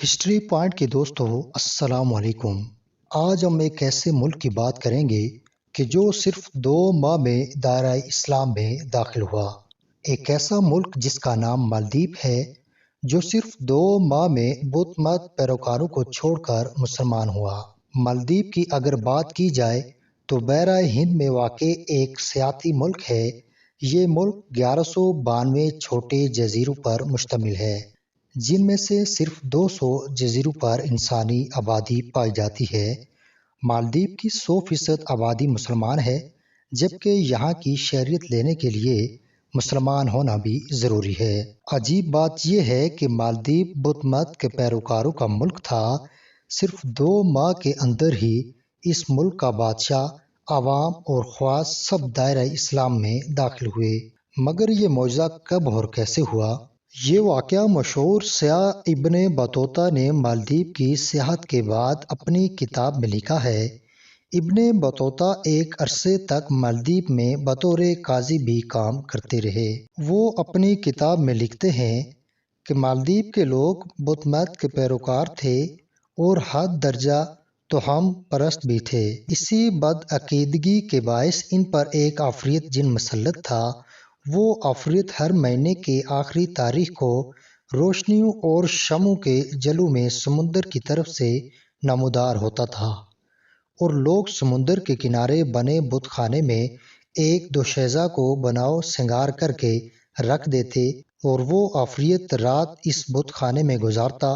History point کے دوستوں السلام علیکم۔ آج ہم ایک ایسے ملک کی بات کریں گے کہ جو صرف 2 ماہ میں دائرہ اسلام میں داخل ہوا۔ ایک ایسا ملک جس کا نام مالدیپ ہے، جو صرف 2 ماہ میں بدھ مت پیروکاروں کو چھوڑ کر مسلمان ہوا۔ مالدیپ کی اگر بات کی جائے تو بحیرہ ہند میں واقع ایک سیاحتی ملک ہے۔ یہ ملک 1192 چھوٹے جزیروں پر مشتمل ہے، جن میں سے صرف 200 جزیروں پر انسانی آبادی پائی جاتی ہے۔ مالدیپ کی 100% آبادی مسلمان ہے، جبکہ یہاں کی شہریت لینے کے لیے مسلمان ہونا بھی ضروری ہے۔ عجیب بات یہ ہے کہ مالدیپ بدھ مت کے پیروکاروں کا ملک تھا۔ صرف 2 ماہ کے اندر ہی اس ملک کا بادشاہ، عوام اور خواص سب دائرہ اسلام میں داخل ہوئے۔ مگر یہ معجزہ کب اور کیسے ہوا؟ یہ واقعہ مشہور سیاح ابن بطوطہ نے مالدیپ کی سیاحت کے بعد اپنی کتاب میں لکھا ہے۔ ابن بطوطہ ایک عرصے تک مالدیپ میں بطور قاضی بھی کام کرتے رہے۔ وہ اپنی کتاب میں لکھتے ہیں کہ مالدیپ کے لوگ بدھ مت کے پیروکار تھے اور حد درجہ توہم پرست بھی تھے۔ اسی بدعقیدگی کے باعث ان پر ایک عفریت جن مسلط تھا۔ وہ عفریت ہر مہینے کے آخری تاریخ کو روشنیوں اور شمعوں کے جلووں میں سمندر کی طرف سے نمودار ہوتا تھا، اور لوگ سمندر کے کنارے بنے بت خانے میں ایک دوشیزہ کو بناؤ سنگار کر کے رکھ دیتے، اور وہ عفریت رات اس بت خانے میں گزارتا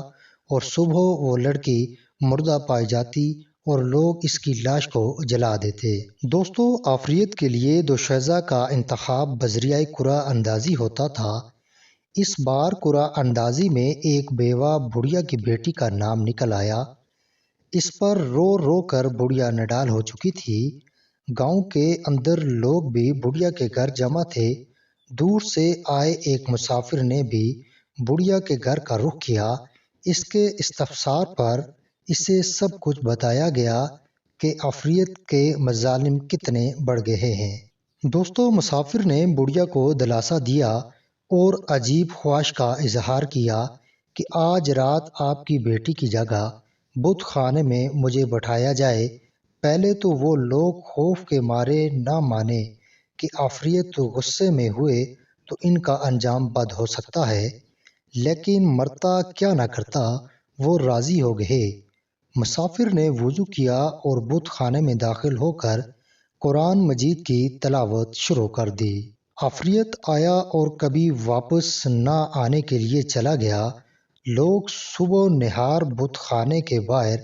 اور صبح وہ لڑکی مردہ پائی جاتی اور لوگ اس کی لاش کو جلا دیتے۔ دوستو، عفریت کے لیے دوشیزہ کا انتخاب بذریعہ قرعہ اندازی ہوتا تھا۔ اس بار قرعہ اندازی میں ایک بیوہ بڑھیا کی بیٹی کا نام نکل آیا۔ اس پر رو رو کر بڑھیا نڈال ہو چکی تھی۔ گاؤں کے اندر لوگ بھی بڑھیا کے گھر جمع تھے۔ دور سے آئے ایک مسافر نے بھی بڑھیا کے گھر کا رخ کیا۔ اس کے استفسار پر اسے سب کچھ بتایا گیا کہ عفریت کے مظالم کتنے بڑھ گئے ہیں۔ دوستو، مسافر نے بڑھیا کو دلاسا دیا اور عجیب خواہش کا اظہار کیا کہ آج رات آپ کی بیٹی کی جگہ بت خانے میں مجھے بٹھایا جائے۔ پہلے تو وہ لوگ خوف کے مارے نہ مانے کہ عفریت تو غصے میں ہوئے تو ان کا انجام بد ہو سکتا ہے، لیکن مرتا کیا نہ کرتا، وہ راضی ہو گئے۔ مسافر نے وضو کیا اور بت خانے میں داخل ہو کر قرآن مجید کی تلاوت شروع کر دی۔ عفریت آیا اور کبھی واپس نہ آنے کے لیے چلا گیا۔ لوگ صبح نہار بت خانے کے باہر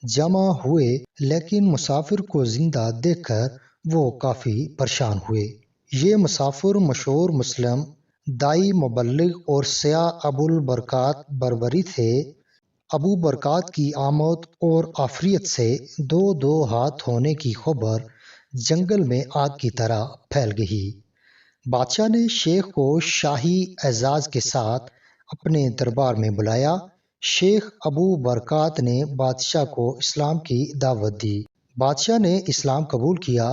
جمع ہوئے، لیکن مسافر کو زندہ دیکھ کر وہ کافی پریشان ہوئے۔ یہ مسافر مشہور مسلم داعی، مبلغ اور سیاح ابو البرکات بربری تھے۔ ابو برکات کی آمد اور عفریت سے 2 ہاتھ ہونے کی خبر جنگل میں آگ کی طرح پھیل گئی۔ بادشاہ نے شیخ کو شاہی اعزاز کے ساتھ اپنے دربار میں بلایا۔ شیخ ابو برکات نے بادشاہ کو اسلام کی دعوت دی۔ بادشاہ نے اسلام قبول کیا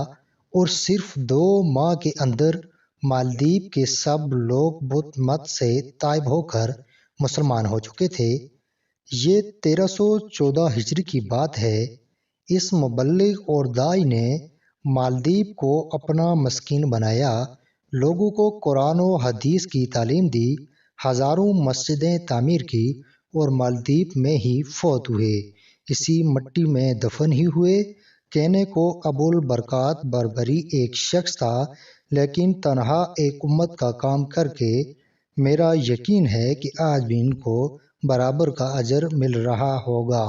اور صرف 2 ماہ کے اندر مالدیپ کے سب لوگ بدھ مت سے تائب ہو کر مسلمان ہو چکے تھے۔ یہ 1314 ہجری کی بات ہے۔ اس مبلغ اور داعی نے مالدیپ کو اپنا مسکن بنایا، لوگوں کو قرآن و حدیث کی تعلیم دی، ہزاروں مسجدیں تعمیر کی اور مالدیپ میں ہی فوت ہوئے، اسی مٹی میں دفن ہی ہوئے۔ کہنے کو ابو البرکات بربری ایک شخص تھا، لیکن تنہا ایک امت کا کام کر کے میرا یقین ہے کہ آج بھی ان کو برابر کا اجر مل رہا ہوگا۔